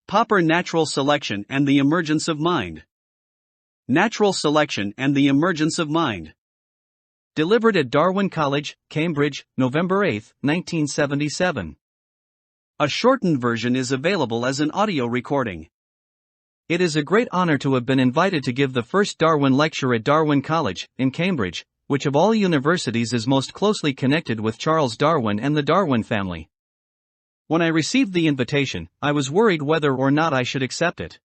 Popper Natural Selection and the Emergence of Mind. Natural Selection and the Emergence of Mind. Delivered at Darwin College, Cambridge, November 8, 1977. A shortened version is available as an audio recording. It is a great honor to have been invited to give the first Darwin lecture at Darwin College, in Cambridge, which of all universities is most closely connected with Charles Darwin and the Darwin family. When I received the invitation, I was worried whether or not I should accept it.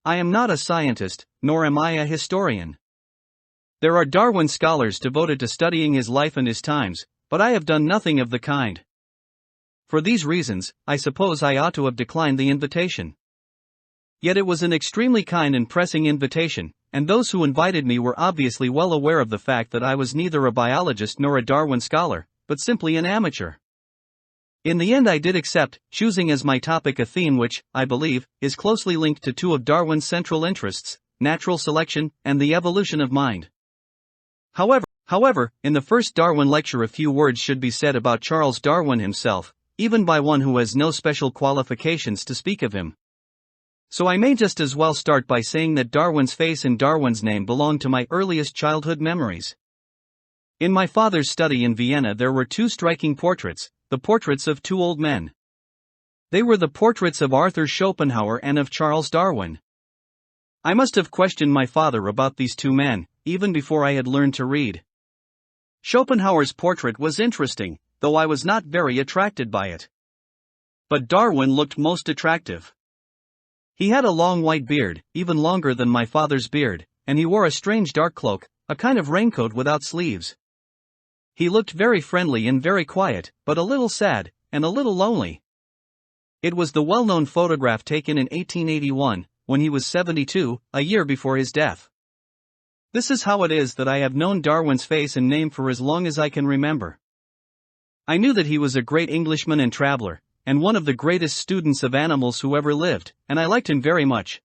I am not a scientist, nor am I a historian. There are Darwin scholars devoted to studying his life and his times, but I have done nothing of the kind. For these reasons, I suppose I ought to have declined the invitation. Yet it was an extremely kind and pressing invitation, and those who invited me were obviously well aware of the fact that I was neither a biologist nor a Darwin scholar, but simply an amateur. In the end I did accept, choosing as my topic a theme which, I believe, is closely linked to two of Darwin's central interests, natural selection and the evolution of mind. However, in the first Darwin lecture a few words should be said about Charles Darwin himself, even by one who has no special qualifications to speak of him. So I may just as well start by saying that Darwin's face and Darwin's name belong to my earliest childhood memories. In my father's study in Vienna there were two striking portraits, the portraits of two old men. They were the portraits of Arthur Schopenhauer and of Charles Darwin. I must have questioned my father about these two men, even before I had learned to read. Schopenhauer's portrait was interesting, though I was not very attracted by it. But Darwin looked most attractive. He had a long white beard, even longer than my father's beard, and he wore a strange dark cloak, a kind of raincoat without sleeves. He looked very friendly and very quiet, but a little sad, and a little lonely. It was the well-known photograph taken in 1881, when he was 72, a year before his death. This is how it is that I have known Darwin's face and name for as long as I can remember. I knew that he was a great Englishman and traveler, and one of the greatest students of animals who ever lived, and I liked him very much.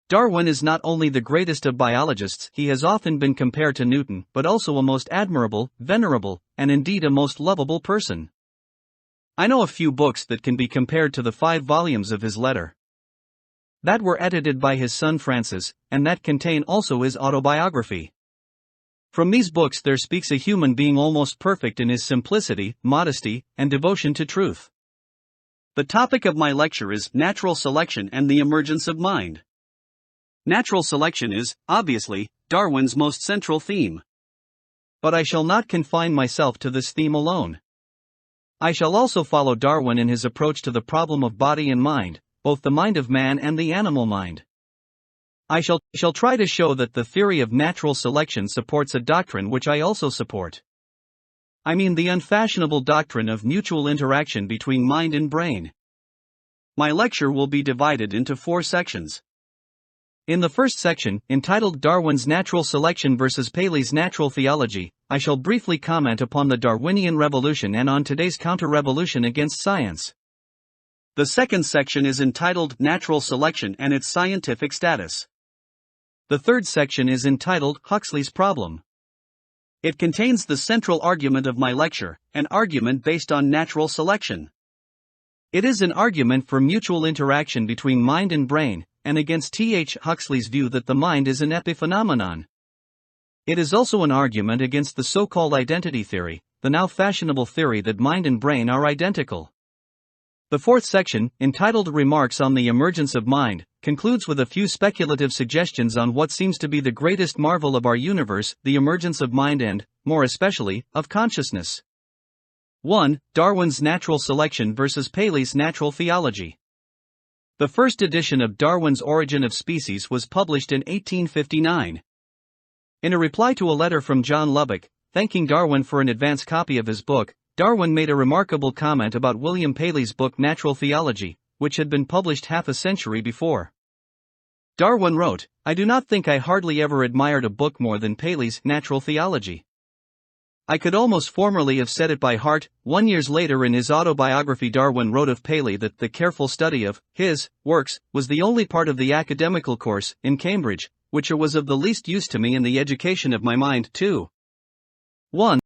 Darwin is not only the greatest of biologists, he has often been compared to Newton, but also a most admirable, venerable, and indeed a most lovable person. I know a few books that can be compared to the 5 volumes of his letter that were edited by his son Francis, and that contain also his autobiography. From these books there speaks a human being almost perfect in his simplicity, modesty, and devotion to truth. The topic of my lecture is Natural Selection and the Emergence of Mind. Natural selection is, obviously, Darwin's most central theme. But I shall not confine myself to this theme alone. I shall also follow Darwin in his approach to the problem of body and mind, both the mind of man and the animal mind. I shall try to show that the theory of natural selection supports a doctrine which I also support. I mean the unfashionable doctrine of mutual interaction between mind and brain. My lecture will be divided into 4 sections. In the first section, entitled Darwin's Natural Selection versus Paley's Natural Theology, I shall briefly comment upon the Darwinian revolution and on today's counter-revolution against science. The second section is entitled Natural Selection and its Scientific Status. The third section is entitled Huxley's Problem. It contains the central argument of my lecture, an argument based on natural selection. It is an argument for mutual interaction between mind and brain, and against T.H. Huxley's view that the mind is an epiphenomenon. It is also an argument against the so-called identity theory, the now fashionable theory that mind and brain are identical. The fourth section, entitled Remarks on the Emergence of Mind, concludes with a few speculative suggestions on what seems to be the greatest marvel of our universe, the emergence of mind and, more especially, of consciousness. 1. Darwin's Natural Selection versus Paley's Natural Theology. The first edition of Darwin's Origin of Species was published in 1859. In a reply to a letter from John Lubbock, thanking Darwin for an advance copy of his book, Darwin made a remarkable comment about William Paley's book Natural Theology, which had been published half a century before. Darwin wrote, "I do not think I hardly ever admired a book more than Paley's Natural Theology. I could almost formerly have said it by heart." 1 year later in his autobiography Darwin wrote of Paley that the careful study of his works was the only part of the academical course in Cambridge which was of the least use to me in the education of my mind too. 1.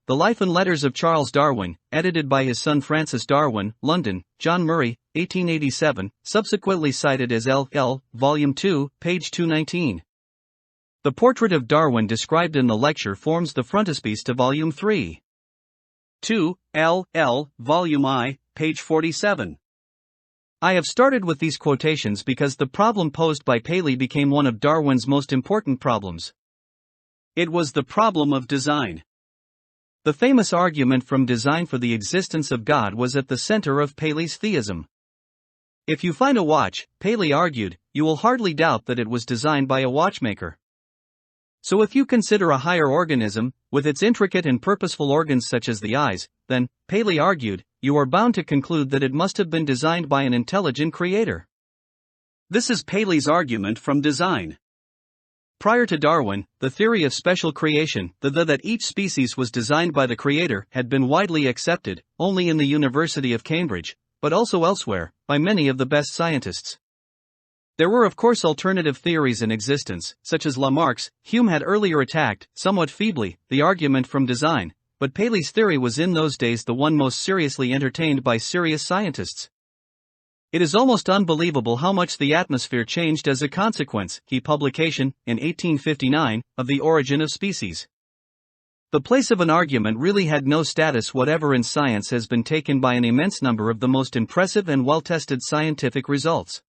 The Life and Letters of Charles Darwin, edited by his son Francis Darwin, London, John Murray, 1887, subsequently cited as L. Volume 2, page 219. The portrait of Darwin described in the lecture forms the frontispiece to Volume 3. 2, L. Volume I, page 47. I have started with these quotations because the problem posed by Paley became one of Darwin's most important problems. It was the problem of design. The famous argument from design for the existence of God was at the center of Paley's theism. If you find a watch, Paley argued, you will hardly doubt that it was designed by a watchmaker. So if you consider a higher organism, with its intricate and purposeful organs such as the eyes, then, Paley argued, you are bound to conclude that it must have been designed by an intelligent creator. This is Paley's argument from design. Prior to Darwin, the theory of special creation, that each species was designed by the creator, had been widely accepted, only in the University of Cambridge, but also elsewhere, by many of the best scientists. There were of course alternative theories in existence, such as Lamarck's. Hume had earlier attacked, somewhat feebly, the argument from design, but Paley's theory was in those days the one most seriously entertained by serious scientists. It is almost unbelievable how much the atmosphere changed as a consequence, he publication, in 1859, of The Origin of Species. The place of an argument really had no status whatever in science has been taken by an immense number of the most impressive and well-tested scientific results.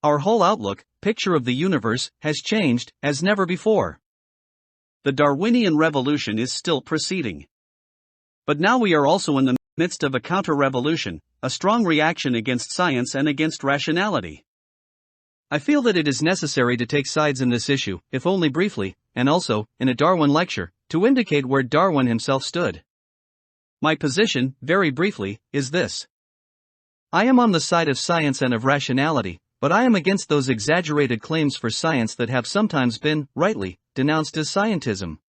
Our whole outlook, picture of the universe, has changed, as never before. The Darwinian revolution is still proceeding. But now we are also in the midst of a counter-revolution, a strong reaction against science and against rationality. I feel that it is necessary to take sides in this issue, if only briefly, and also, in a Darwin lecture, to indicate where Darwin himself stood. My position, very briefly, is this. I am on the side of science and of rationality, but I am against those exaggerated claims for science that have sometimes been, rightly, denounced as scientism.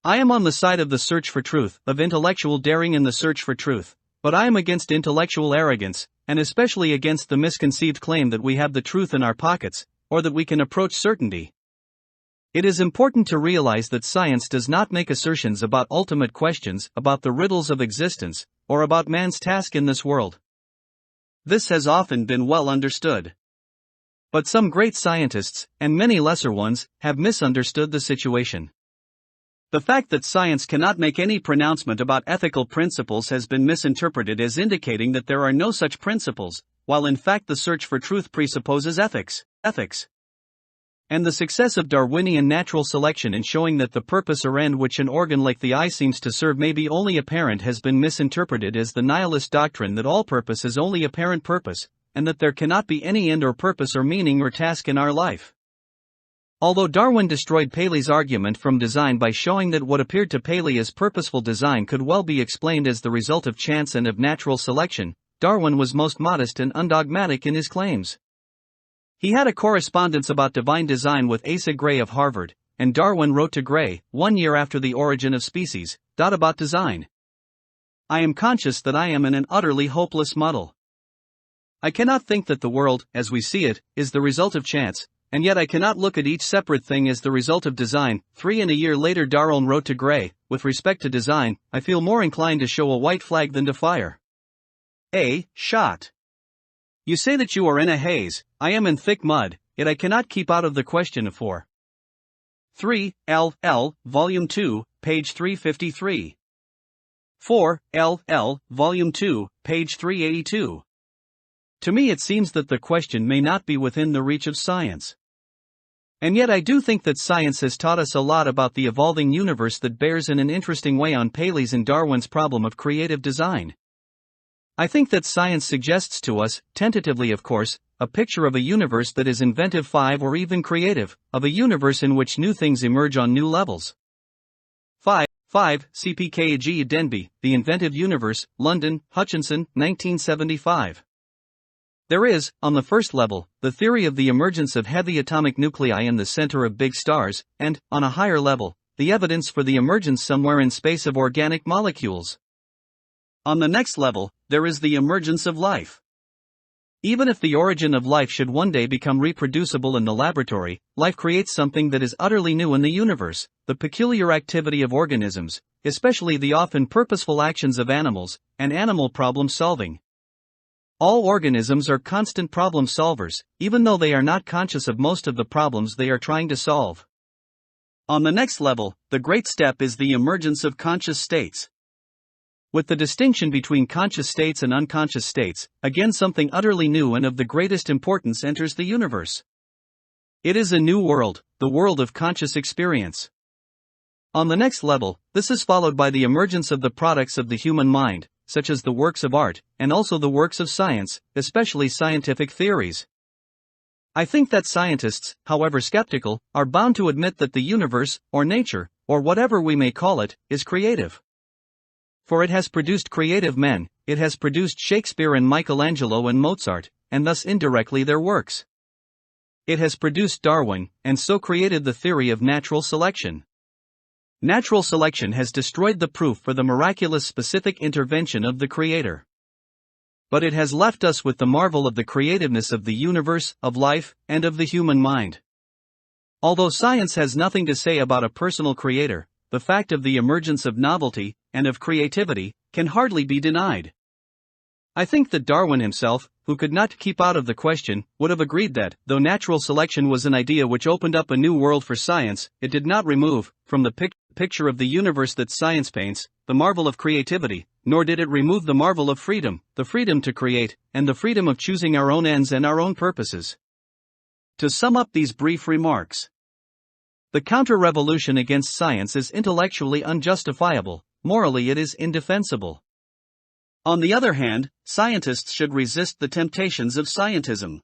I am on the side of the search for truth, of intellectual daring in the search for truth, but I am against intellectual arrogance, and especially against the misconceived claim that we have the truth in our pockets, or that we can approach certainty. It is important to realize that science does not make assertions about ultimate questions, about the riddles of existence, or about man's task in this world. This has often been well understood. But some great scientists, and many lesser ones, have misunderstood the situation. The fact that science cannot make any pronouncement about ethical principles has been misinterpreted as indicating that there are no such principles, while in fact the search for truth presupposes ethics. And the success of Darwinian natural selection in showing that the purpose or end which an organ like the eye seems to serve may be only apparent has been misinterpreted as the nihilist doctrine that all purpose is only apparent purpose, and that there cannot be any end or purpose or meaning or task in our life. Although Darwin destroyed Paley's argument from design by showing that what appeared to Paley as purposeful design could well be explained as the result of chance and of natural selection, Darwin was most modest and undogmatic in his claims. He had a correspondence about divine design with Asa Gray of Harvard, and Darwin wrote to Gray, 1 year after The Origin of Species, about design. I am conscious that I am in an utterly hopeless muddle. I cannot think that the world, as we see it, is the result of chance, and yet I cannot look at each separate thing as the result of design. 3 and a year later Darwin wrote to Gray, with respect to design, I feel more inclined to show a white flag than to fire a shot. You say that you are in a haze, I am in thick mud, yet I cannot keep out of the question of 4. 3, L, Volume 2, page 353. 4, L, Volume 2, page 382. To me it seems that the question may not be within the reach of science. And yet I do think that science has taught us a lot about the evolving universe that bears in an interesting way on Paley's and Darwin's problem of creative design. I think that science suggests to us, tentatively of course, a picture of a universe that is inventive or even creative, of a universe in which new things emerge on new levels. 5. CPKG Denby, The Inventive Universe, London, Hutchinson, 1975. There is, on the first level, the theory of the emergence of heavy atomic nuclei in the center of big stars, and, on a higher level, the evidence for the emergence somewhere in space of organic molecules. On the next level, there is the emergence of life. Even if the origin of life should one day become reproducible in the laboratory, life creates something that is utterly new in the universe, the peculiar activity of organisms, especially the often purposeful actions of animals, and animal problem solving. All organisms are constant problem solvers, even though they are not conscious of most of the problems they are trying to solve. On the next level, the great step is the emergence of conscious states. With the distinction between conscious states and unconscious states, again something utterly new and of the greatest importance enters the universe. It is a new world, the world of conscious experience. On the next level, this is followed by the emergence of the products of the human mind, such as the works of art, and also the works of science, especially scientific theories. I think that scientists, however skeptical, are bound to admit that the universe, or nature, or whatever we may call it, is creative. For it has produced creative men, it has produced Shakespeare and Michelangelo and Mozart, and thus indirectly their works. It has produced Darwin, and so created the theory of natural selection. Natural selection has destroyed the proof for the miraculous specific intervention of the Creator. But it has left us with the marvel of the creativeness of the universe, of life, and of the human mind. Although science has nothing to say about a personal creator, the fact of the emergence of novelty, and of creativity, can hardly be denied. I think that Darwin himself, who could not keep out of the question, would have agreed that, though natural selection was an idea which opened up a new world for science, it did not remove, from the picture of the universe that science paints, the marvel of creativity, nor did it remove the marvel of freedom, the freedom to create, and the freedom of choosing our own ends and our own purposes. To sum up these brief remarks, the counter-revolution against science is intellectually unjustifiable, morally it is indefensible. On the other hand, scientists should resist the temptations of scientism.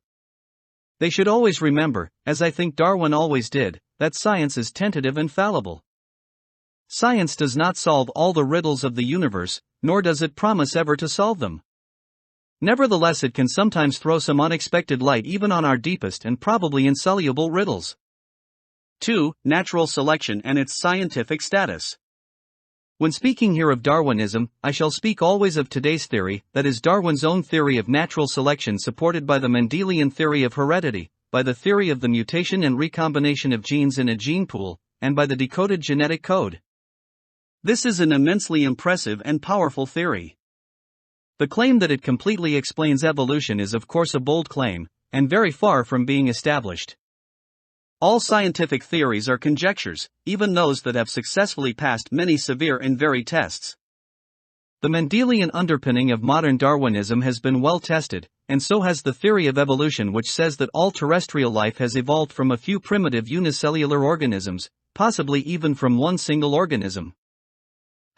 They should always remember, as I think Darwin always did, that science is tentative and fallible. Science does not solve all the riddles of the universe, nor does it promise ever to solve them. Nevertheless, it can sometimes throw some unexpected light even on our deepest and probably insoluble riddles. 2. Natural selection and its scientific status. When speaking here of Darwinism, I shall speak always of today's theory, that is Darwin's own theory of natural selection supported by the Mendelian theory of heredity, by the theory of the mutation and recombination of genes in a gene pool, and by the decoded genetic code. This is an immensely impressive and powerful theory. The claim that it completely explains evolution is of course a bold claim, and very far from being established. All scientific theories are conjectures, even those that have successfully passed many severe and varied tests. The Mendelian underpinning of modern Darwinism has been well tested, and so has the theory of evolution, which says that all terrestrial life has evolved from a few primitive unicellular organisms, possibly even from one single organism.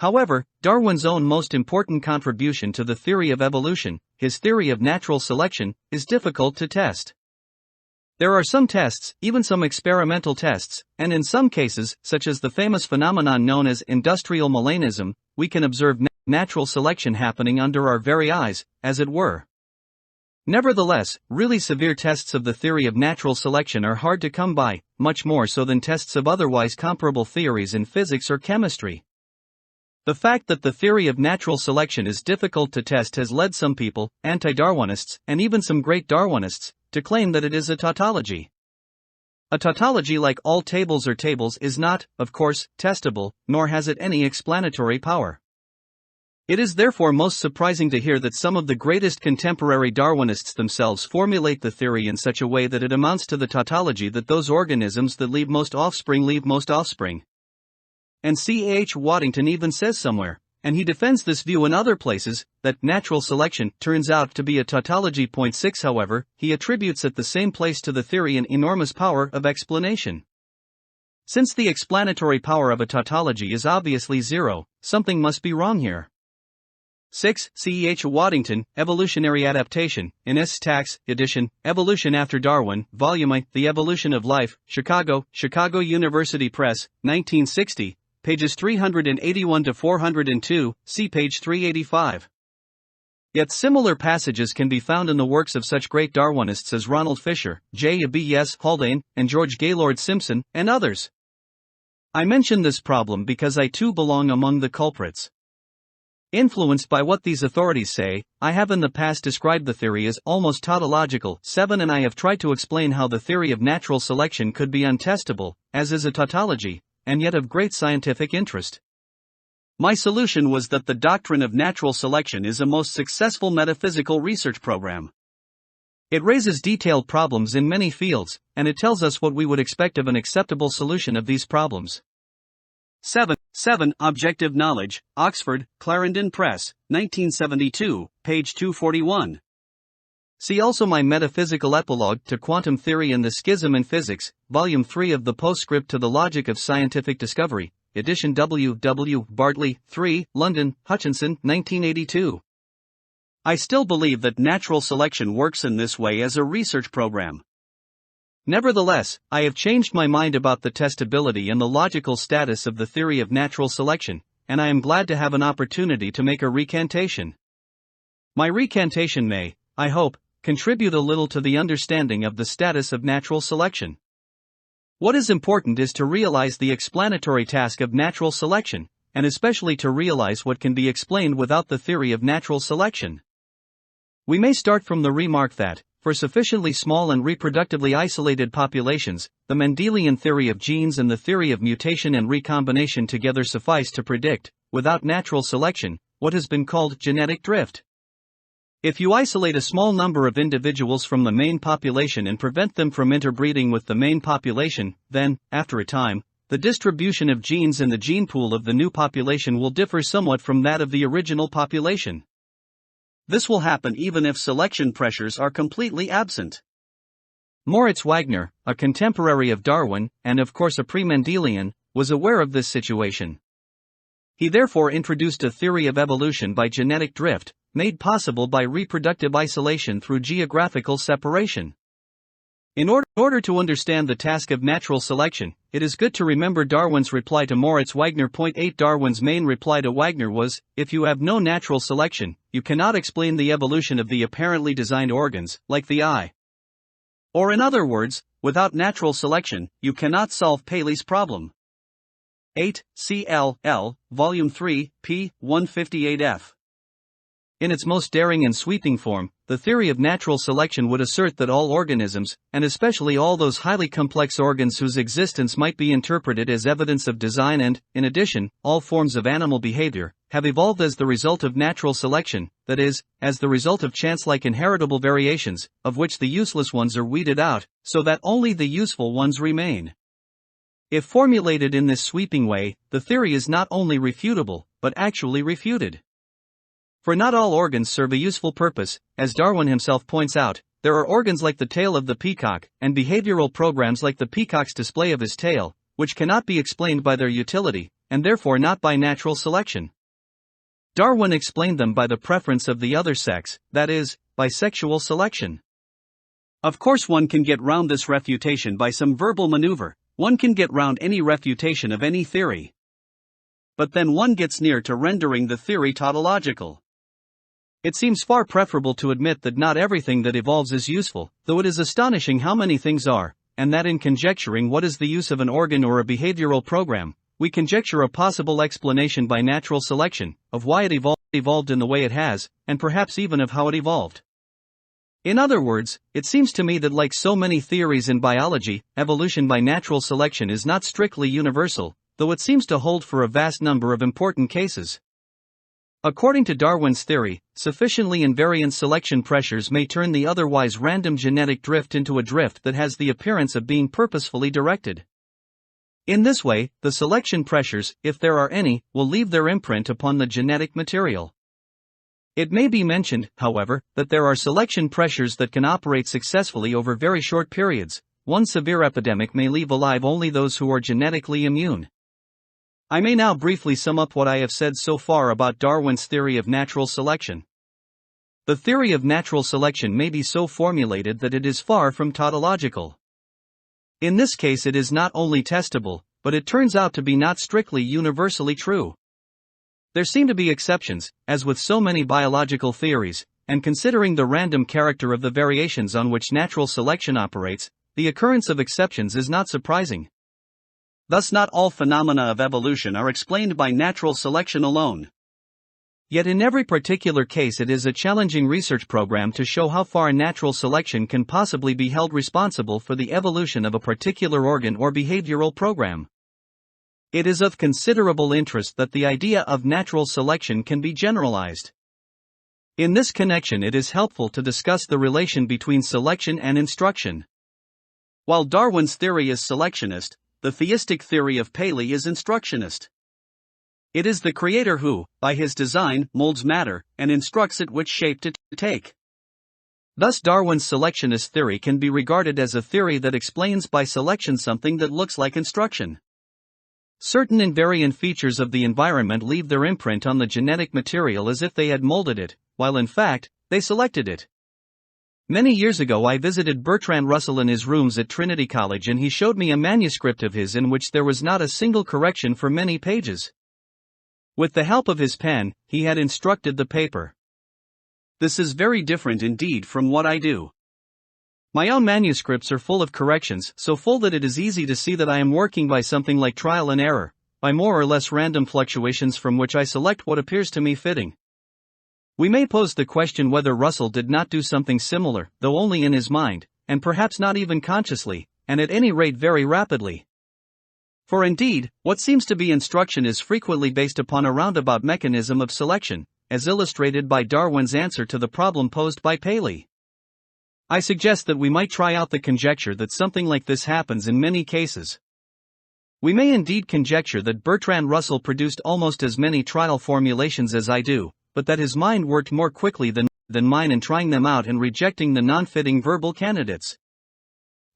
However, Darwin's own most important contribution to the theory of evolution, his theory of natural selection, is difficult to test. There are some tests, even some experimental tests, and in some cases, such as the famous phenomenon known as industrial Melanism, we can observe natural selection happening under our very eyes, as it were. Nevertheless, really severe tests of the theory of natural selection are hard to come by, much more so than tests of otherwise comparable theories in physics or chemistry. The fact that the theory of natural selection is difficult to test has led some people, anti-Darwinists, and even some great Darwinists, to claim that it is a tautology. A tautology, like all tables or tables, is not, of course, testable, nor has it any explanatory power. It is therefore most surprising to hear that some of the greatest contemporary Darwinists themselves formulate the theory in such a way that it amounts to the tautology that those organisms that leave most offspring. And C.H. Waddington even says somewhere, and he defends this view in other places, that natural selection turns out to be a tautology. 6. However, he attributes at the same place to the theory an enormous power of explanation. Since the explanatory power of a tautology is obviously zero, something must be wrong here. 6. C.H. Waddington, Evolutionary Adaptation, in S. Tax, edition, Evolution After Darwin, Volume I, The Evolution of Life, Chicago University Press, 1960. Pages 381 to 402, see page 385. Yet similar passages can be found in the works of such great Darwinists as Ronald Fisher, J. B. S. Haldane, and George Gaylord Simpson, and others. I mention this problem because I too belong among the culprits. Influenced by what these authorities say, I have in the past described the theory as almost tautological. 7. And I have tried to explain how the theory of natural selection could be untestable, as is a tautology, and yet of great scientific interest. My solution was that the doctrine of natural selection is a most successful metaphysical research program. It raises detailed problems in many fields, and it tells us what we would expect of an acceptable solution of these problems. 7. Objective Knowledge, Oxford, Clarendon Press, 1972, page 241. See also my metaphysical epilogue to Quantum Theory and the Schism in Physics, Volume 3 of the Postscript to the Logic of Scientific Discovery, edition W. W. Bartley, 3, London, Hutchinson, 1982. I still believe that natural selection works in this way as a research program. Nevertheless, I have changed my mind about the testability and the logical status of the theory of natural selection, and I am glad to have an opportunity to make a recantation. My recantation may, I hope, contribute a little to the understanding of the status of natural selection. What is important is to realize the explanatory task of natural selection, and especially to realize what can be explained without the theory of natural selection. We may start from the remark that, for sufficiently small and reproductively isolated populations, the Mendelian theory of genes and the theory of mutation and recombination together suffice to predict, without natural selection, what has been called genetic drift. If you isolate a small number of individuals from the main population and prevent them from interbreeding with the main population, then, after a time, the distribution of genes in the gene pool of the new population will differ somewhat from that of the original population. This will happen even if selection pressures are completely absent. Moritz Wagner, a contemporary of Darwin, and of course a pre-Mendelian, was aware of this situation. He therefore introduced a theory of evolution by genetic drift, made possible by reproductive isolation through geographical separation. In order to understand the task of natural selection, it is good to remember Darwin's reply to Moritz Wagner. 8 Darwin's main reply to Wagner was, if you have no natural selection, you cannot explain the evolution of the apparently designed organs, like the eye. Or in other words, without natural selection, you cannot solve Paley's problem. 8, CLL, Volume 3, p. 158f. In its most daring and sweeping form, the theory of natural selection would assert that all organisms, and especially all those highly complex organs whose existence might be interpreted as evidence of design and, in addition, all forms of animal behavior, have evolved as the result of natural selection, that is, as the result of chance-like inheritable variations, of which the useless ones are weeded out, so that only the useful ones remain. If formulated in this sweeping way, the theory is not only refutable, but actually refuted. For not all organs serve a useful purpose, as Darwin himself points out. There are organs like the tail of the peacock, and behavioral programs like the peacock's display of his tail, which cannot be explained by their utility, and therefore not by natural selection. Darwin explained them by the preference of the other sex, that is, by sexual selection. Of course, one can get round this refutation by some verbal maneuver. One can get round any refutation of any theory. But then one gets near to rendering the theory tautological. It seems far preferable to admit that not everything that evolves is useful, though it is astonishing how many things are, and that in conjecturing what is the use of an organ or a behavioral program, we conjecture a possible explanation by natural selection, of why it evolved in the way it has, and perhaps even of how it evolved. In other words, it seems to me that like so many theories in biology, evolution by natural selection is not strictly universal, though it seems to hold for a vast number of important cases. According to Darwin's theory, sufficiently invariant selection pressures may turn the otherwise random genetic drift into a drift that has the appearance of being purposefully directed. In this way, the selection pressures, if there are any, will leave their imprint upon the genetic material. It may be mentioned, however, that there are selection pressures that can operate successfully over very short periods. One severe epidemic may leave alive only those who are genetically immune. I may now briefly sum up what I have said so far about Darwin's theory of natural selection. The theory of natural selection may be so formulated that it is far from tautological. In this case, it is not only testable, but it turns out to be not strictly universally true. There seem to be exceptions, as with so many biological theories, and considering the random character of the variations on which natural selection operates, the occurrence of exceptions is not surprising. Thus, not all phenomena of evolution are explained by natural selection alone. Yet in every particular case it is a challenging research program to show how far natural selection can possibly be held responsible for the evolution of a particular organ or behavioral program. It is of considerable interest that the idea of natural selection can be generalized. In this connection, it is helpful to discuss the relation between selection and instruction. While Darwin's theory is selectionist, the theistic theory of Paley is instructionist. It is the creator who, by his design, molds matter and instructs it which shape to take. Thus, Darwin's selectionist theory can be regarded as a theory that explains by selection something that looks like instruction. Certain invariant features of the environment leave their imprint on the genetic material as if they had molded it, while in fact, they selected it. Many years ago, I visited Bertrand Russell in his rooms at Trinity College, and he showed me a manuscript of his in which there was not a single correction for many pages. With the help of his pen, he had instructed the paper. This is very different indeed from what I do. My own manuscripts are full of corrections, so full that it is easy to see that I am working by something like trial and error, by more or less random fluctuations from which I select what appears to me fitting. We may pose the question whether Russell did not do something similar, though only in his mind, and perhaps not even consciously, and at any rate very rapidly. For indeed, what seems to be instruction is frequently based upon a roundabout mechanism of selection, as illustrated by Darwin's answer to the problem posed by Paley. I suggest that we might try out the conjecture that something like this happens in many cases. We may indeed conjecture that Bertrand Russell produced almost as many trial formulations as I do, but that his mind worked more quickly than mine in trying them out and rejecting the non-fitting verbal candidates.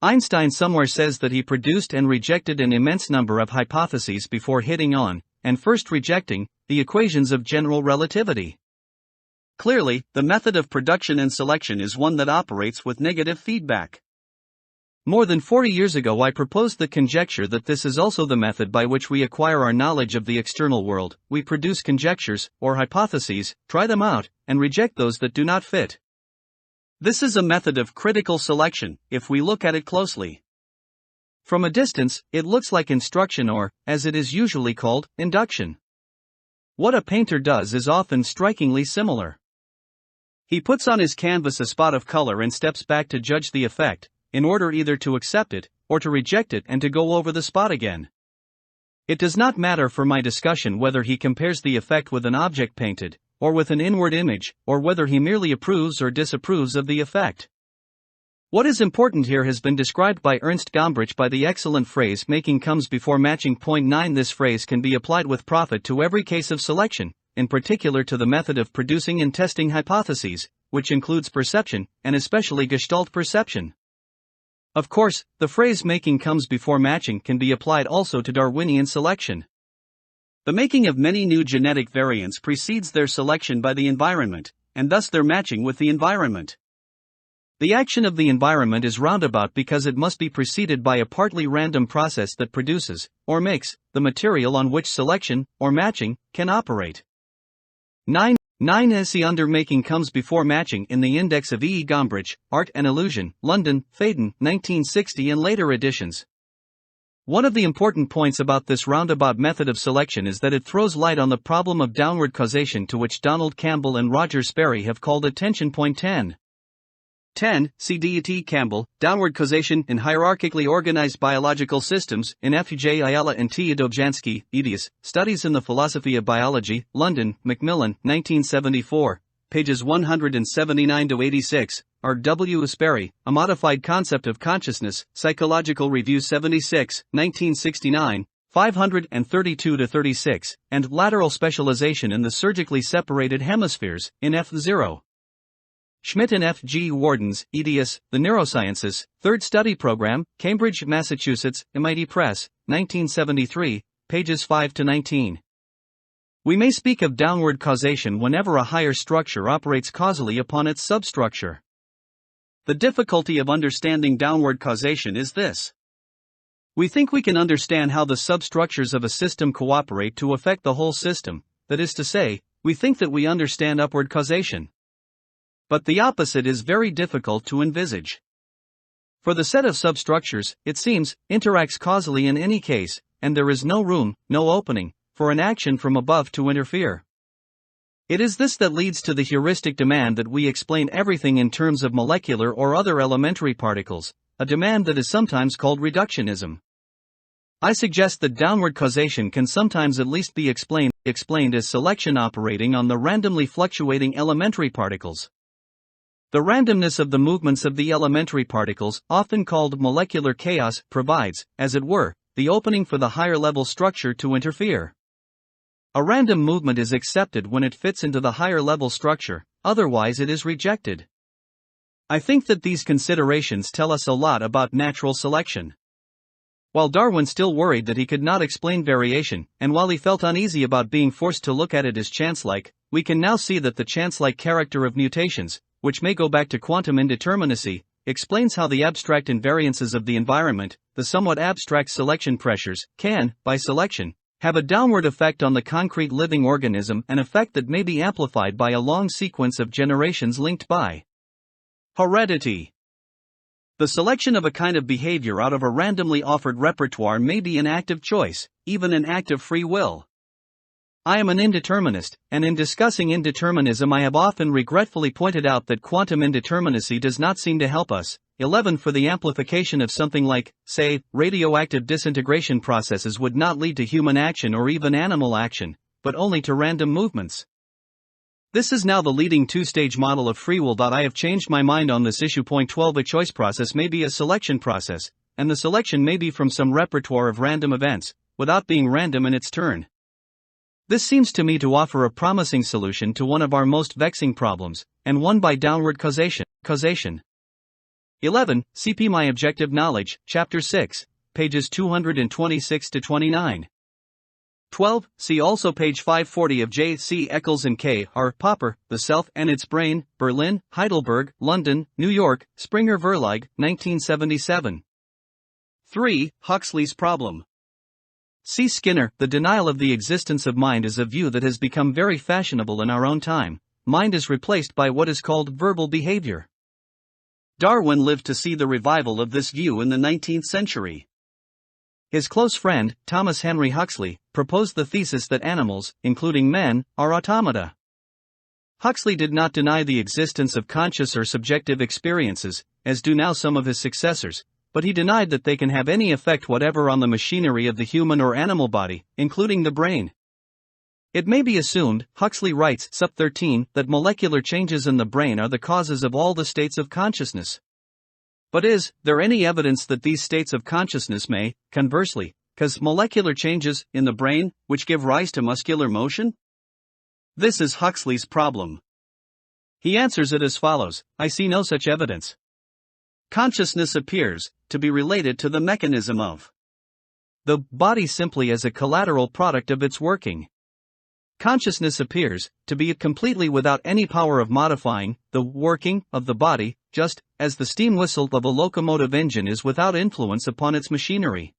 Einstein somewhere says that he produced and rejected an immense number of hypotheses before hitting on, and first rejecting, the equations of general relativity. Clearly, the method of production and selection is one that operates with negative feedback. More than 40 years ago, I proposed the conjecture that this is also the method by which we acquire our knowledge of the external world. We produce conjectures, or hypotheses, try them out, and reject those that do not fit. This is a method of critical selection, if we look at it closely. From a distance, it looks like instruction or, as it is usually called, induction. What a painter does is often strikingly similar. He puts on his canvas a spot of color and steps back to judge the effect, in order either to accept it, or to reject it and to go over the spot again. It does not matter for my discussion whether he compares the effect with an object painted, or with an inward image, or whether he merely approves or disapproves of the effect. What is important here has been described by Ernst Gombrich by the excellent phrase "making comes before matching." Point 9. This phrase can be applied with profit to every case of selection, in particular to the method of producing and testing hypotheses, which includes perception, and especially Gestalt perception. Of course, the phrase "making comes before matching" can be applied also to Darwinian selection. The making of many new genetic variants precedes their selection by the environment, and thus their matching with the environment. The action of the environment is roundabout because it must be preceded by a partly random process that produces, or makes, the material on which selection, or matching, can operate. 9. SC under making comes before matching in the index of E. E. Gombrich, Art and Illusion, London, Faden, 1960 and later editions. One of the important points about this roundabout method of selection is that it throws light on the problem of downward causation, to which Donald Campbell and Roger Sperry have called attention. Point 10. 10. C. D. T. Campbell, Downward Causation in Hierarchically Organized Biological Systems, in F. J. Ayala and T. Dobzhansky, eds. Studies in the Philosophy of Biology, London, Macmillan, 1974, pages 179-86, R. W. Sperry, A Modified Concept of Consciousness, Psychological Review 76, 1969, 532-36, and Lateral Specialization in the Surgically Separated Hemispheres, in F0. Schmidt and F. G. Wardens, eds. The Neurosciences, 3rd Study Program, Cambridge, Massachusetts, MIT Press, 1973, pages 5-19. We may speak of downward causation whenever a higher structure operates causally upon its substructure. The difficulty of understanding downward causation is this. We think we can understand how the substructures of a system cooperate to affect the whole system, that is to say, we think that we understand upward causation. But the opposite is very difficult to envisage. For the set of substructures, it seems, interacts causally in any case, and there is no room, no opening, for an action from above to interfere. It is this that leads to the heuristic demand that we explain everything in terms of molecular or other elementary particles, a demand that is sometimes called reductionism. I suggest that downward causation can sometimes at least be explained as selection operating on the randomly fluctuating elementary particles. The randomness of the movements of the elementary particles, often called molecular chaos, provides, as it were, the opening for the higher level structure to interfere. A random movement is accepted when it fits into the higher level structure, otherwise it is rejected. I think that these considerations tell us a lot about natural selection. While Darwin still worried that he could not explain variation, and while he felt uneasy about being forced to look at it as chance-like, we can now see that the chance-like character of mutations, which may go back to quantum indeterminacy, explains how the abstract invariances of the environment, the somewhat abstract selection pressures, can, by selection, have a downward effect on the concrete living organism, an effect that may be amplified by a long sequence of generations linked by heredity. The selection of a kind of behavior out of a randomly offered repertoire may be an act of choice, even an act of free will. I am an indeterminist, and in discussing indeterminism I have often regretfully pointed out that quantum indeterminacy does not seem to help us. 11 For the amplification of something like, say, radioactive disintegration processes would not lead to human action or even animal action, but only to random movements. This is now the leading two-stage model of free will. I have changed my mind on this issue. Point 12 A choice process may be a selection process, and the selection may be from some repertoire of random events, without being random in its turn. This seems to me to offer a promising solution to one of our most vexing problems, and one by downward causation. 11. CP My Objective Knowledge, Chapter 6, pages 226 to 29. 12. See also page 540 of J. C. Eccles and K. R. Popper, The Self and Its Brain, Berlin, Heidelberg, London, New York, Springer Verlag, 1977. 3. Huxley's Problem. C. Skinner, The Denial of the Existence of Mind is a view that has become very fashionable in our own time. Mind is replaced by what is called verbal behavior. Darwin lived to see the revival of this view in the 19th century. His close friend, Thomas Henry Huxley, proposed the thesis that animals, including men, are automata. Huxley did not deny the existence of conscious or subjective experiences, as do now some of his successors, but he denied that they can have any effect whatever on the machinery of the human or animal body, including the brain. It may be assumed, Huxley writes, Sup 13, that molecular changes in the brain are the causes of all the states of consciousness. But is there any evidence that these states of consciousness may, conversely, cause molecular changes in the brain, which give rise to muscular motion? This is Huxley's problem. He answers it as follows: I see no such evidence. Consciousness appears to be related to the mechanism of the body simply as a collateral product of its working. Consciousness appears to be completely without any power of modifying the working of the body, just as the steam whistle of a locomotive engine is without influence upon its machinery.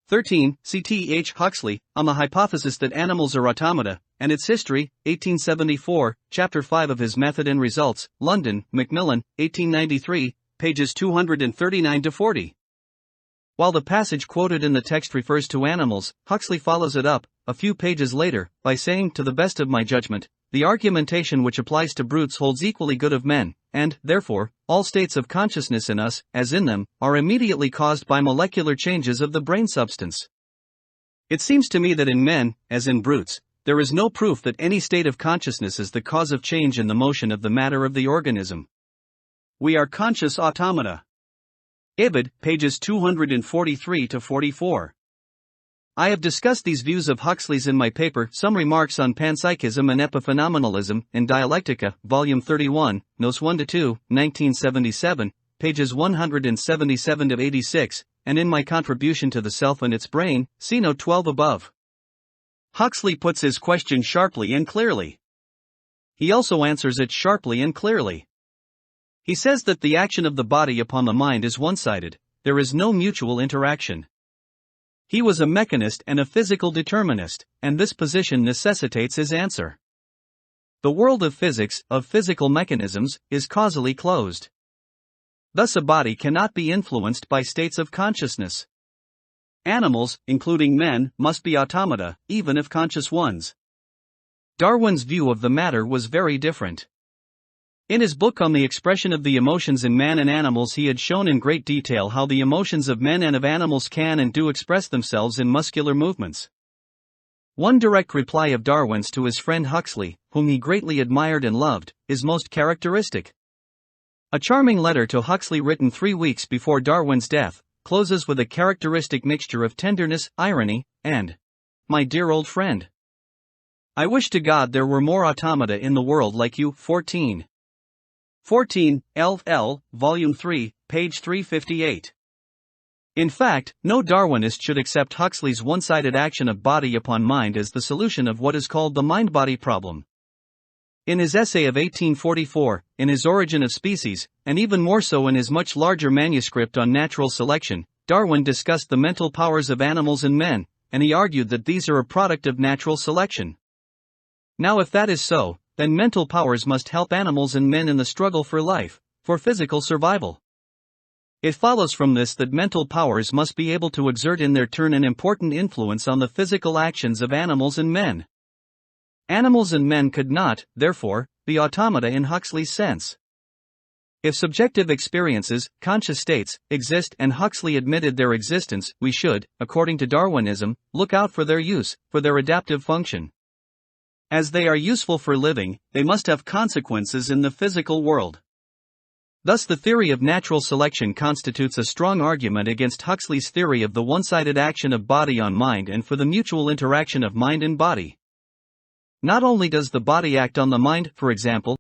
13. C.T.H. Huxley, on the hypothesis that animals are automata, and its history, 1874, Chapter 5 of his Method and Results, London, Macmillan, 1893, pages 239 to 40. While the passage quoted in the text refers to animals, Huxley follows it up, a few pages later, by saying, to the best of my judgment, the argumentation which applies to brutes holds equally good of men, and, therefore, all states of consciousness in us, as in them, are immediately caused by molecular changes of the brain substance. It seems to me that in men, as in brutes, there is no proof that any state of consciousness is the cause of change in the motion of the matter of the organism. We are conscious automata. Ibid, pages 243 to 44. I have discussed these views of Huxley's in my paper Some Remarks on Panpsychism and Epiphenomenalism in Dialectica, Volume 31, Notes 1 to 2, 1977, pages 177 to 86, and in my contribution to The Self and Its Brain, see Note 12 above. Huxley puts his question sharply and clearly. He also answers it sharply and clearly. He says that the action of the body upon the mind is one-sided, there is no mutual interaction. He was a mechanist and a physical determinist, and this position necessitates his answer. The world of physics, of physical mechanisms, is causally closed. Thus a body cannot be influenced by states of consciousness. Animals, including men, must be automata, even if conscious ones. Darwin's view of the matter was very different. In his book on the expression of the emotions in man and animals, he had shown in great detail how the emotions of men and of animals can and do express themselves in muscular movements. One direct reply of Darwin's to his friend Huxley, whom he greatly admired and loved, is most characteristic. A charming letter to Huxley written 3 weeks before Darwin's death closes with a characteristic mixture of tenderness, irony, and, "My dear old friend, I wish to God there were more automata in the world like you." 14. L. Volume 3, page 358. In fact, no Darwinist should accept Huxley's one-sided action of body upon mind as the solution of what is called the mind-body problem. In his essay of 1844, in his Origin of Species, and even more so in his much larger manuscript on natural selection, Darwin discussed the mental powers of animals and men, and he argued that these are a product of natural selection. Now, if that is so, then mental powers must help animals and men in the struggle for life, for physical survival. It follows from this that mental powers must be able to exert in their turn an important influence on the physical actions of animals and men. Animals and men could not, therefore, be automata in Huxley's sense. If subjective experiences, conscious states, exist and Huxley admitted their existence, we should, according to Darwinism, look out for their use, for their adaptive function. As they are useful for living, they must have consequences in the physical world. Thus, the theory of natural selection constitutes a strong argument against Huxley's theory of the one-sided action of body on mind and for the mutual interaction of mind and body. Not only does the body act on the mind, for example,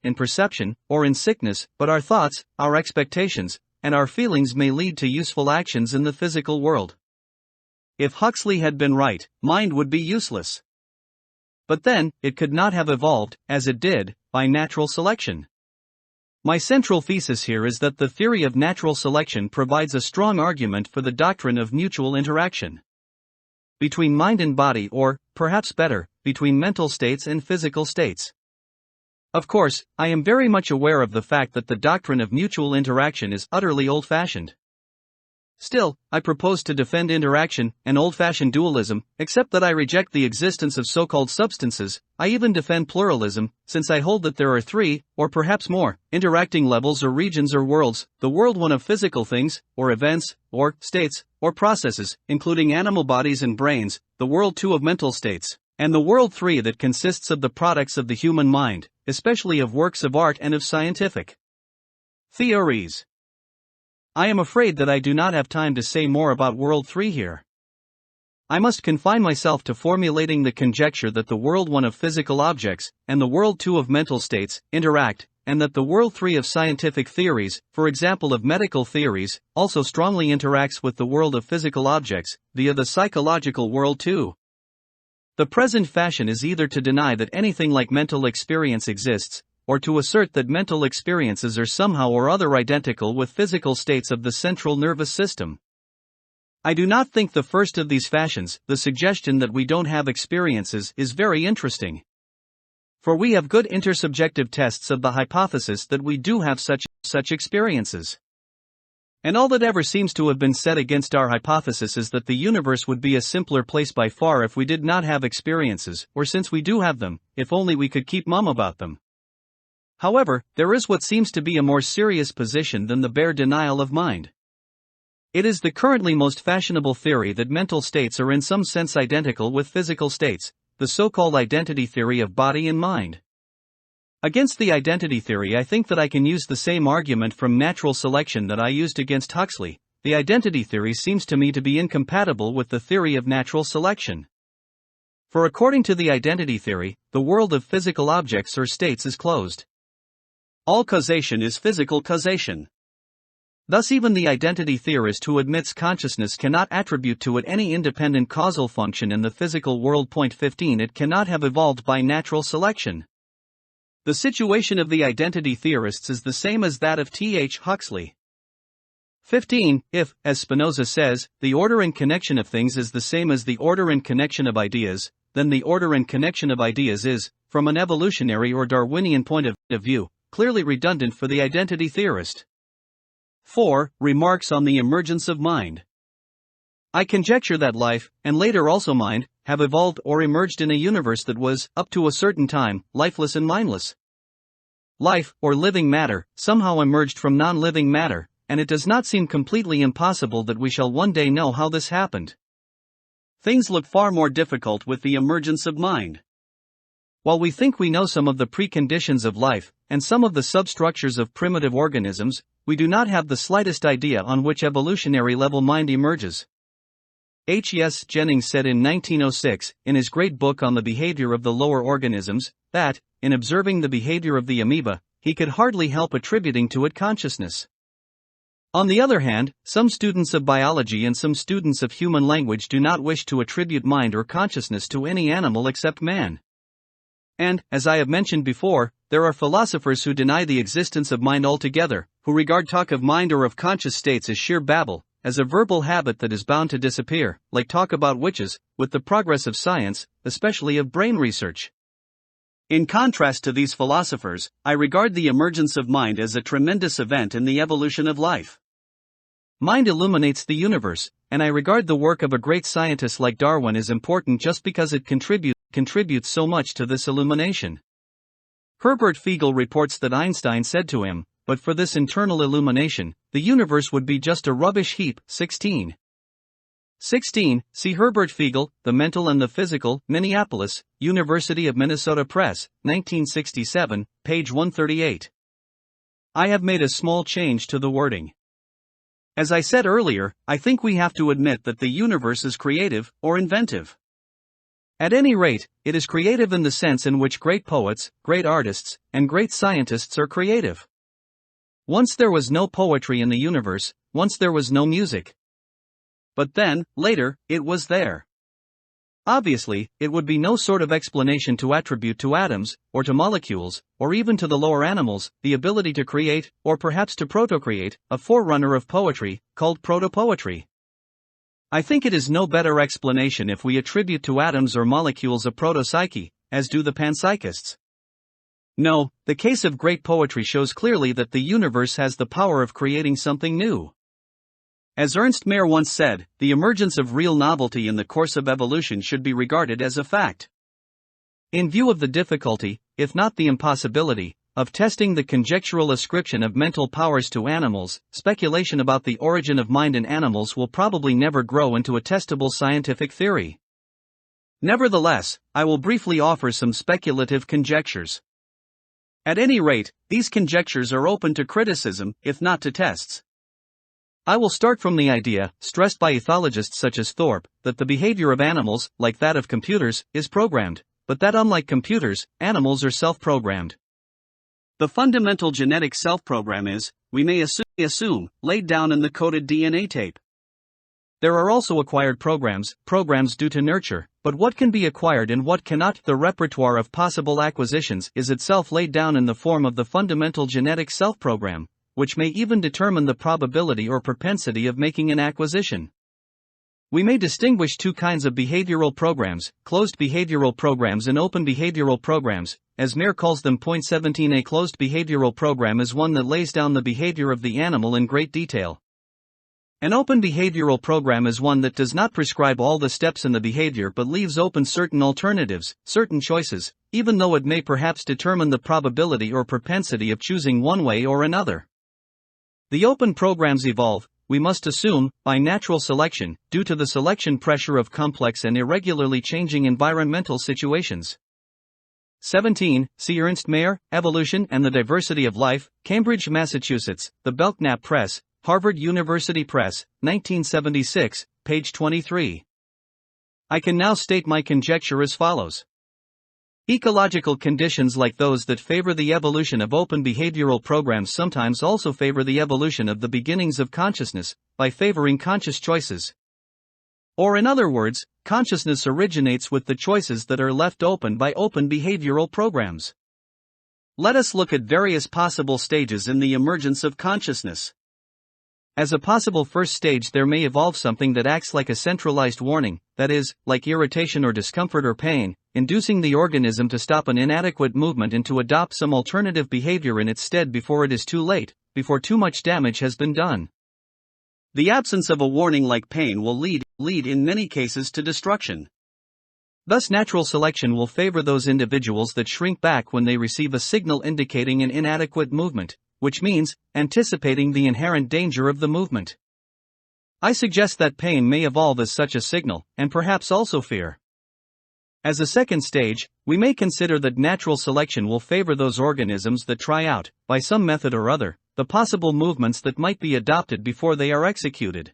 in perception, or in sickness, but our thoughts, our expectations, and our feelings may lead to useful actions in the physical world. If Huxley had been right, mind would be useless. But then, it could not have evolved, as it did, by natural selection. My central thesis here is that the theory of natural selection provides a strong argument for the doctrine of mutual interaction between mind and body, or, perhaps better, between mental states and physical states. Of course, I am very much aware of the fact that the doctrine of mutual interaction is utterly old-fashioned. Still, I propose to defend interaction and old-fashioned dualism, except that I reject the existence of so-called substances. I even defend pluralism, since I hold that there are 3, or perhaps more, interacting levels or regions or worlds: the world 1 of physical things, or events, or states, or processes, including animal bodies and brains, the world 2 of mental states, and the world 3 that consists of the products of the human mind, especially of works of art and of scientific theories. I am afraid that I do not have time to say more about World 3 here. I must confine myself to formulating the conjecture that the World 1 of physical objects, and the World 2 of mental states, interact, and that the World 3 of scientific theories, for example of medical theories, also strongly interacts with the world of physical objects, via the psychological world 2. The present fashion is either to deny that anything like mental experience exists, or to assert that mental experiences are somehow or other identical with physical states of the central nervous system. I do not think the first of these fashions, the suggestion that we don't have experiences, is very interesting. For we have good intersubjective tests of the hypothesis that we do have such experiences. And all that ever seems to have been said against our hypothesis is that the universe would be a simpler place by far if we did not have experiences, or since we do have them, if only we could keep mum about them. However, there is what seems to be a more serious position than the bare denial of mind. It is the currently most fashionable theory that mental states are in some sense identical with physical states, the so-called identity theory of body and mind. Against the identity theory, I think that I can use the same argument from natural selection that I used against Huxley. The identity theory seems to me to be incompatible with the theory of natural selection. For according to the identity theory, the world of physical objects or states is closed. All causation is physical causation. Thus even the identity theorist who admits consciousness cannot attribute to it any independent causal function in the physical world. 15 It cannot have evolved by natural selection. The situation of the identity theorists is the same as that of Th. Huxley. 15. If, as Spinoza says, the order and connection of things is the same as the order and connection of ideas, then the order and connection of ideas is, from an evolutionary or Darwinian point of view, clearly redundant for the identity theorist. 4. Remarks on the emergence of mind. I conjecture that life, and later also mind, have evolved or emerged in a universe that was, up to a certain time, lifeless and mindless. Life, or living matter, somehow emerged from non-living matter, and it does not seem completely impossible that we shall one day know how this happened. Things look far more difficult with the emergence of mind. While we think we know some of the preconditions of life, and some of the substructures of primitive organisms, we do not have the slightest idea on which evolutionary level mind emerges. H.S. Jennings said in 1906, in his great book on the behavior of the lower organisms, that, in observing the behavior of the amoeba, he could hardly help attributing to it consciousness. On the other hand, some students of biology and some students of human language do not wish to attribute mind or consciousness to any animal except man. And, as I have mentioned before, there are philosophers who deny the existence of mind altogether, who regard talk of mind or of conscious states as sheer babble, as a verbal habit that is bound to disappear, like talk about witches, with the progress of science, especially of brain research. In contrast to these philosophers, I regard the emergence of mind as a tremendous event in the evolution of life. Mind illuminates the universe, and I regard the work of a great scientist like Darwin as important just because it contributes so much to this illumination. Herbert Feigl reports that Einstein said to him, "But for this internal illumination, the universe would be just a rubbish heap." 16. See Herbert Feigl, The Mental and the Physical, Minneapolis, University of Minnesota Press, 1967, page 138. I have made a small change to the wording. As I said earlier, I think we have to admit that the universe is creative, or inventive. At any rate, it is creative in the sense in which great poets, great artists, and great scientists are creative. Once there was no poetry in the universe, once there was no music. But then, later, it was there. Obviously, it would be no sort of explanation to attribute to atoms, or to molecules, or even to the lower animals, the ability to create, or perhaps to protocreate, a forerunner of poetry, called proto-poetry. I think it is no better explanation if we attribute to atoms or molecules a proto-psyche, as do the panpsychists. No, the case of great poetry shows clearly that the universe has the power of creating something new. As Ernst Mayr once said, the emergence of real novelty in the course of evolution should be regarded as a fact. In view of the difficulty, if not the impossibility, of testing the conjectural ascription of mental powers to animals, speculation about the origin of mind in animals will probably never grow into a testable scientific theory. Nevertheless, I will briefly offer some speculative conjectures. At any rate, these conjectures are open to criticism, if not to tests. I will start from the idea, stressed by ethologists such as Thorpe, that the behavior of animals, like that of computers, is programmed, but that unlike computers, animals are self-programmed. The fundamental genetic self-program is, we may assume, laid down in the coded DNA tape. There are also acquired programs due to nurture, but what can be acquired and what cannot? The repertoire of possible acquisitions is itself laid down in the form of the fundamental genetic self-program, which may even determine the probability or propensity of making an acquisition. We may distinguish two kinds of behavioral programs, closed behavioral programs and open behavioral programs, as Mayr calls them. 17. A closed behavioral program is one that lays down the behavior of the animal in great detail. An open behavioral program is one that does not prescribe all the steps in the behavior but leaves open certain alternatives, certain choices, even though it may perhaps determine the probability or propensity of choosing one way or another. The open programs evolve, we must assume, by natural selection, due to the selection pressure of complex and irregularly changing environmental situations. 17. See Ernst Mayr, Evolution and the Diversity of Life, Cambridge, Massachusetts, The Belknap Press, Harvard University Press, 1976, page 23. I can now state my conjecture as follows. Ecological conditions like those that favor the evolution of open behavioral programs sometimes also favor the evolution of the beginnings of consciousness, by favoring conscious choices. Or in other words, consciousness originates with the choices that are left open by open behavioral programs. Let us look at various possible stages in the emergence of consciousness. As a possible first stage, there may evolve something that acts like a centralized warning, that is, like irritation or discomfort or pain, inducing the organism to stop an inadequate movement and to adopt some alternative behavior in its stead before it is too late, before too much damage has been done. The absence of a warning like pain will lead in many cases to destruction. Thus, natural selection will favor those individuals that shrink back when they receive a signal indicating an inadequate movement, which means anticipating the inherent danger of the movement. I suggest that pain may evolve as such a signal, and perhaps also fear. As a second stage, we may consider that natural selection will favor those organisms that try out, by some method or other, the possible movements that might be adopted before they are executed.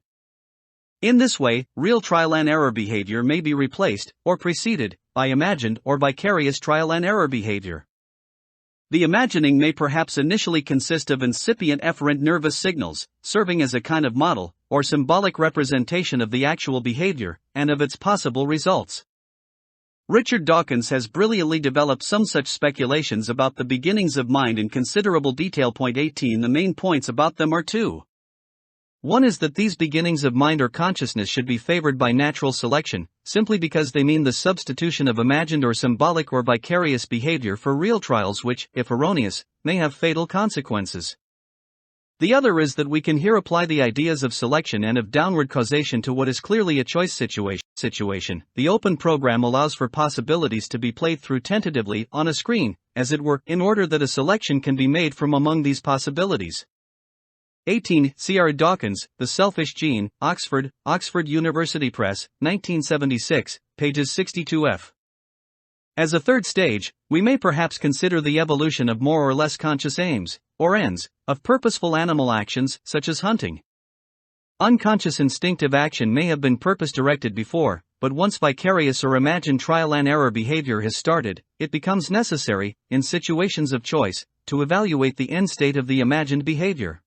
In this way, real trial-and-error behavior may be replaced, or preceded, by imagined or vicarious trial-and-error behavior. The imagining may perhaps initially consist of incipient efferent nervous signals, serving as a kind of model, or symbolic representation of the actual behavior, and of its possible results. Richard Dawkins has brilliantly developed some such speculations about the beginnings of mind in considerable detail. Point 18. The main points about them are two. One is that these beginnings of mind or consciousness should be favored by natural selection, simply because they mean the substitution of imagined or symbolic or vicarious behavior for real trials which, if erroneous, may have fatal consequences. The other is that we can here apply the ideas of selection and of downward causation to what is clearly a choice situation. The open program allows for possibilities to be played through tentatively on a screen, as it were, in order that a selection can be made from among these possibilities. 18. C. R. Dawkins, The Selfish Gene, Oxford University Press, 1976, pages 62f. As a third stage, we may perhaps consider the evolution of more or less conscious aims, or ends, of purposeful animal actions, such as hunting. Unconscious instinctive action may have been purpose-directed before, but once vicarious or imagined trial-and-error behavior has started, it becomes necessary, in situations of choice, to evaluate the end state of the imagined behavior.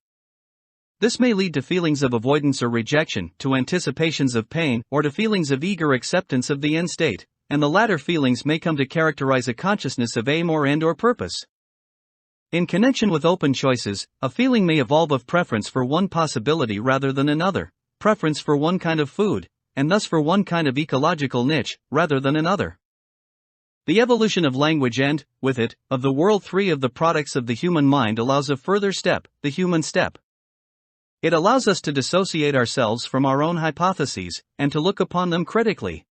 This may lead to feelings of avoidance or rejection, to anticipations of pain, or to feelings of eager acceptance of the end state, and the latter feelings may come to characterize a consciousness of aim or end or purpose. In connection with open choices, a feeling may evolve of preference for one possibility rather than another, preference for one kind of food, and thus for one kind of ecological niche, rather than another. The evolution of language and, with it, of the world. 3 of the products of the human mind allows a further step, the human step. It allows us to dissociate ourselves from our own hypotheses, and to look upon them critically.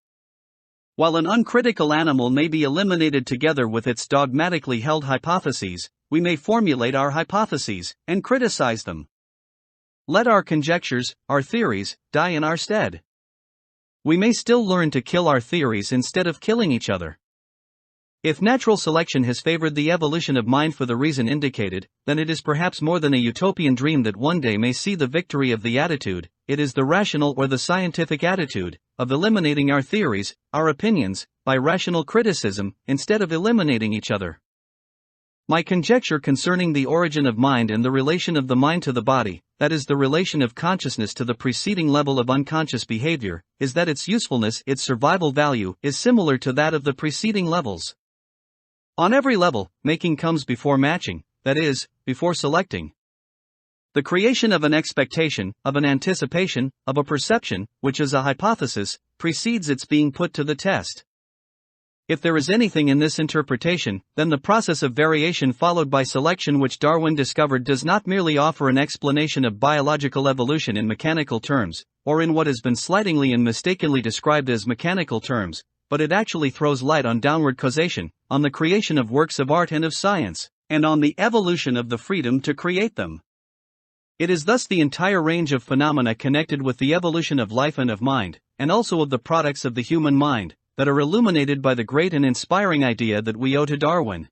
While an uncritical animal may be eliminated together with its dogmatically held hypotheses, we may formulate our hypotheses, and criticize them. Let our conjectures, our theories, die in our stead. We may still learn to kill our theories instead of killing each other. If natural selection has favored the evolution of mind for the reason indicated, then it is perhaps more than a utopian dream that one day may see the victory of the attitude, it is the rational or the scientific attitude, of eliminating our theories, our opinions, by rational criticism, instead of eliminating each other. My conjecture concerning the origin of mind and the relation of the mind to the body, that is the relation of consciousness to the preceding level of unconscious behavior, is that its usefulness, its survival value, is similar to that of the preceding levels. On every level, making comes before matching, that is, before selecting. The creation of an expectation, of an anticipation, of a perception, which is a hypothesis, precedes its being put to the test. If there is anything in this interpretation, then the process of variation followed by selection which Darwin discovered does not merely offer an explanation of biological evolution in mechanical terms, or in what has been slightingly and mistakenly described as mechanical terms, but it actually throws light on downward causation, on the creation of works of art and of science, and on the evolution of the freedom to create them. It is thus the entire range of phenomena connected with the evolution of life and of mind, and also of the products of the human mind, that are illuminated by the great and inspiring idea that we owe to Darwin.